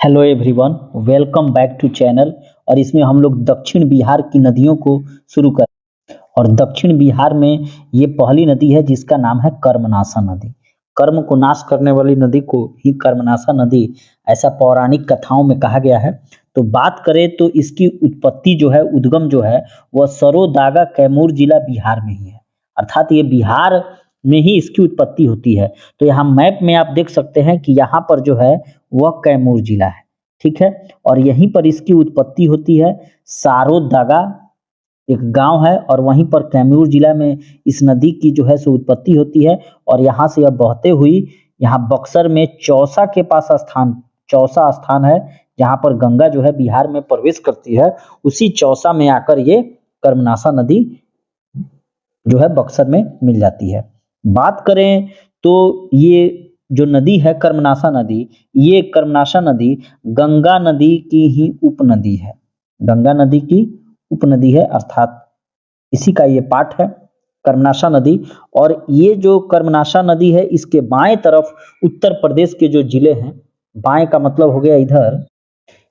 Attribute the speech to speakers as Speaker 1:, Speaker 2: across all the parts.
Speaker 1: Hello everyone, welcome back to channel. और इसमें हम लोग दक्षिण बिहार की नदियों को शुरू कर। और दक्षिण बिहार में ये पहली नदी है जिसका नाम है कर्मनाशा नदी। कर्म को नाश करने वाली नदी को ही कर्मनाशा नदी ऐसा पौराणिक कथाओं में कहा गया है। तो बात करें तो इसकी उत्पत्ति जो है, उद्गम जो है, वह सरोदागा कैमूर जिला बिहार में ही है। अर्थात ये बिहार में ही इसकी उत्पत्ति होती है। तो यहाँ मैप में आप देख सकते हैं कि यहाँ पर जो है वह कैमूर जिला है। ठीक है। और यहीं पर इसकी उत्पत्ति होती है। सारोदागा एक गांव है और वहीं पर कैमूर जिला में इस नदी की जो है सो उत्पत्ति होती है। और यहाँ से यह बहते हुई यहाँ बक्सर में चौसा के पास चौसा स्थान है जहाँ पर गंगा जो है बिहार में प्रवेश करती है। उसी चौसा में आकर ये कर्मनाशा नदी जो है बक्सर में मिल जाती है। बात करें तो ये जो नदी है कर्मनाशा नदी, ये कर्मनाशा नदी गंगा नदी की ही उपनदी है। गंगा नदी की उपनदी है, अर्थात इसी का ये पार्ट है कर्मनाशा नदी। और ये जो कर्मनाशा नदी है इसके बाएं तरफ उत्तर प्रदेश के जो जिले हैं, बाएं का मतलब हो गया इधर,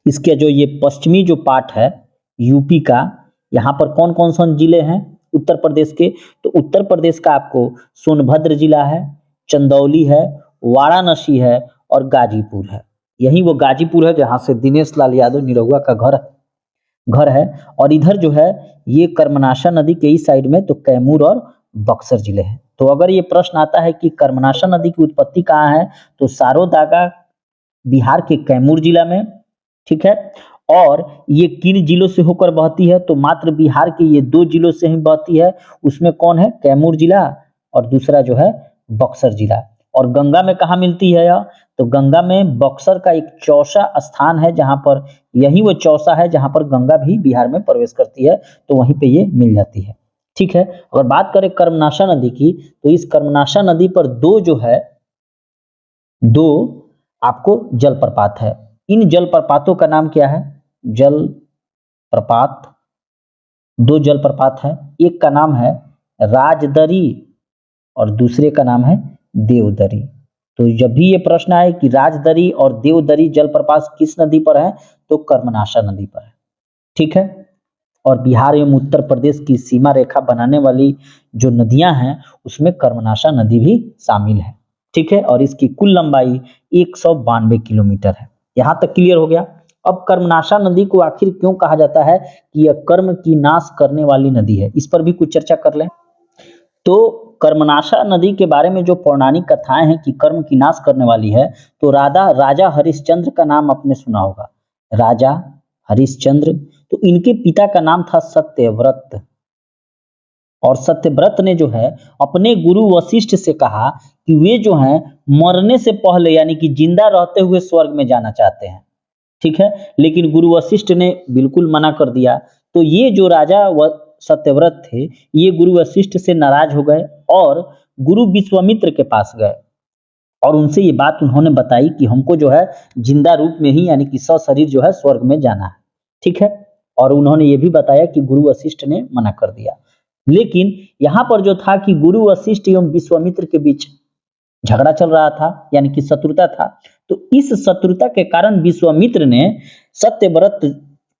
Speaker 1: इसके जो ये पश्चिमी जो पार्ट है यूपी का, यहाँ पर कौन कौन से जिले हैं उत्तर प्रदेश के? तो उत्तर प्रदेश का आपको सोनभद्र जिला है, चंदौली है, वाराणसी है और गाजीपुर है। यही वो गाजीपुर है जहाँ से दिनेश लाल यादव निरहुआ का घर है। और इधर जो है ये कर्मनाशा नदी के इस साइड में तो कैमूर और बक्सर जिले हैं। तो अगर ये प्रश्न आता है कि कर्मनाशा नदी की उत्पत्ति कहाँ है, तो सारोदागा बिहार के कैमूर जिला में। ठीक है। और ये किन जिलों से होकर बहती है? तो मात्र बिहार के ये दो जिलों से ही बहती है। उसमें कौन है? कैमूर जिला और दूसरा जो है बक्सर जिला। और गंगा में कहाँ मिलती है यह? तो गंगा में बक्सर का एक चौसा स्थान है जहाँ पर, यही वो चौसा है जहाँ पर गंगा भी बिहार में प्रवेश करती है, तो वहीं पे ये मिल जाती है। ठीक है। अगर बात करें कर्मनाशा नदी की, तो इस कर्मनाशा नदी पर दो आपको जलप्रपात है। इन जलप्रपातों का नाम क्या है? जलप्रपात, दो जलप्रपात है। एक का नाम है राजदरी और दूसरे का नाम है देवदरी। तो जब भी ये प्रश्न आए कि राजदरी और देवदरी जलप्रपात किस नदी पर है, तो कर्मनाशा नदी पर है। ठीक है। और बिहार एवं उत्तर प्रदेश की सीमा रेखा बनाने वाली जो नदियां हैं उसमें कर्मनाशा नदी भी शामिल है। ठीक है। और इसकी कुल लंबाई 192 किलोमीटर है। यहाँ तक क्लियर हो गया। अब कर्मनाशा नदी को आखिर क्यों कहा जाता है कि यह कर्म की नाश करने वाली नदी है, इस पर भी कुछ चर्चा कर लें। तो कर्मनाशा नदी के बारे में जो पौराणिक कथाएं हैं कि कर्म की नाश करने वाली है, तो राजा हरिश्चंद्र का नाम आपने सुना होगा। राजा हरिश्चंद्र, तो इनके पिता का नाम था सत्यव्रत। और सत्यव्रत ने जो है अपने गुरु वशिष्ठ से कहा कि वे जो हैं मरने से पहले यानी कि जिंदा रहते हुए स्वर्ग में जाना चाहते हैं। ठीक है। लेकिन गुरु वशिष्ठ ने बिल्कुल मना कर दिया। तो ये जो सत्यव्रत थे, ये गुरु वशिष्ठ से नाराज हो गए और गुरु विश्वामित्र के पास गए और उनसे ये बात उन्होंने बताई कि हमको जो है जिंदा रूप में ही यानी कि सशरीर जो है स्वर्ग में जाना है। ठीक है। और उन्होंने ये भी बताया कि गुरु वशिष्ठ ने मना कर दिया। लेकिन यहाँ पर जो था कि गुरु वशिष्ठ एवं विश्वामित्र के बीच झगड़ा चल रहा था, यानी कि शत्रुता था। तो इस शत्रुता के कारण विश्वामित्र ने सत्यव्रत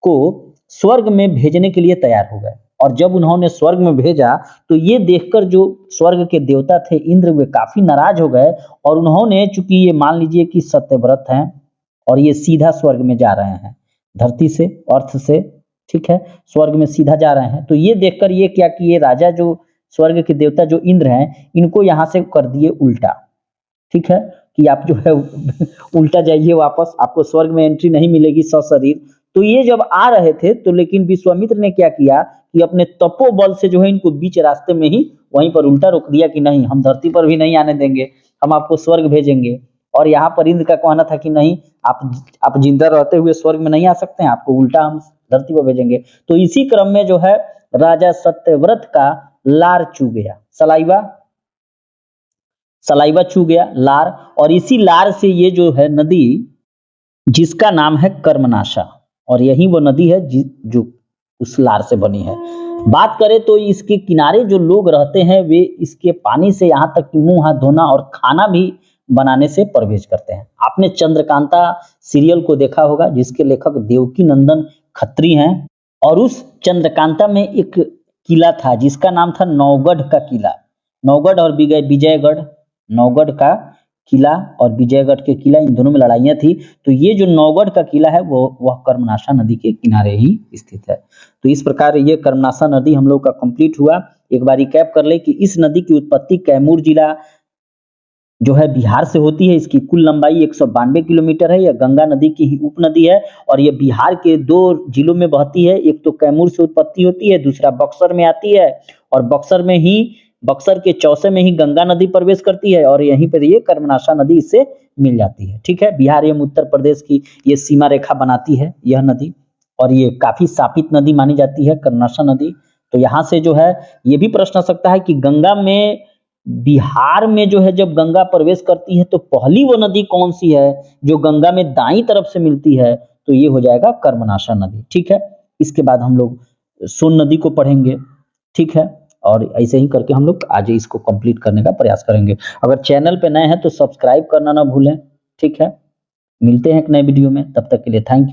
Speaker 1: को स्वर्ग में भेजने के लिए तैयार हो गए। और जब उन्होंने स्वर्ग में भेजा तो ये देखकर जो स्वर्ग के देवता थे इंद्र, वे काफी नाराज हो गए। और उन्होंने, चूंकि ये मान लीजिए कि सत्यव्रत हैं और ये सीधा स्वर्ग में जा रहे हैं, धरती से, अर्थ से, ठीक है, स्वर्ग में सीधा जा रहे हैं, तो ये देखकर ये क्या कि ये राजा जो स्वर्ग के देवता जो इंद्र हैं, इनको यहाँ से कर दिए उल्टा। ठीक है, कि आप जो है उल्टा जाइए वापस, आपको स्वर्ग में एंट्री नहीं मिलेगी सशरीर। तो ये जब आ रहे थे तो लेकिन विश्वामित्र ने क्या किया कि अपने तपोबल से जो है इनको बीच रास्ते में ही वहीं पर उल्टा रोक दिया कि नहीं, हम धरती पर भी नहीं आने देंगे, हम आपको स्वर्ग भेजेंगे। और यहाँ पर इंद्र का कहना था कि नहीं, आप जिंदा रहते हुए स्वर्ग में नहीं आ सकते हैं, आपको उल्टा हम धरती पर भेजेंगे। तो इसी क्रम में जो है राजा सत्यव्रत का लार चू गया, सलाइवा चू गया, लार। और इसी लार से ये जो है नदी, जिसका नाम है कर्मनाशा, और यही वो नदी है जो उस लार से बनी है। बात करें तो इसके किनारे जो लोग रहते हैं वे इसके पानी से यहाँ तक कि मुंह हाथ धोना और खाना भी बनाने से प्रवेश करते हैं। आपने चंद्रकांता सीरियल को देखा होगा जिसके लेखक देवकी नंदन खत्री हैं और उस चंद्रकांता में एक किला था जिसका नाम था नौगढ़ का किला। नौगढ़ और विजयगढ़, नौगढ़ का किला और विजयगढ़ के किला, इन दोनों में लड़ाइयाँ थी। तो ये जो नौगढ़ का किला है वह कर्मनाशा नदी के किनारे ही स्थित है। तो इस प्रकार ये कर्मनाशा नदी हम लोग का कंप्लीट हुआ। एक बार रिकैप कर ले कि इस नदी की उत्पत्ति कैमूर जिला जो है बिहार से होती है। इसकी कुल लंबाई 192 किलोमीटर है। यह गंगा नदी की ही उपनदी है और ये बिहार के 2 जिलों में बहती है। एक तो कैमूर से उत्पत्ति होती है, दूसरा बक्सर में आती है और बक्सर के चौसे में ही गंगा नदी प्रवेश करती है और यहीं पर ये कर्मनाशा नदी इससे मिल जाती है। ठीक है, बिहार एवं उत्तर प्रदेश की ये सीमा रेखा बनाती है यह नदी और ये काफी शापित नदी मानी जाती है कर्मनाशा नदी। तो यहाँ से जो है ये भी प्रश्न आ सकता है कि गंगा में बिहार में जो है जब गंगा प्रवेश करती है तो पहली वो नदी कौन सी है जो गंगा में दाईं तरफ से मिलती है, तो ये हो जाएगा कर्मनाशा नदी। ठीक है, इसके बाद हम लोग सोन नदी को पढ़ेंगे। ठीक है, और ऐसे ही करके हम लोग आज इसको कंप्लीट करने का प्रयास करेंगे। अगर चैनल पे नए हैं तो सब्सक्राइब करना ना भूलें। ठीक है, मिलते हैं एक नए वीडियो में, तब तक के लिए थैंक यू।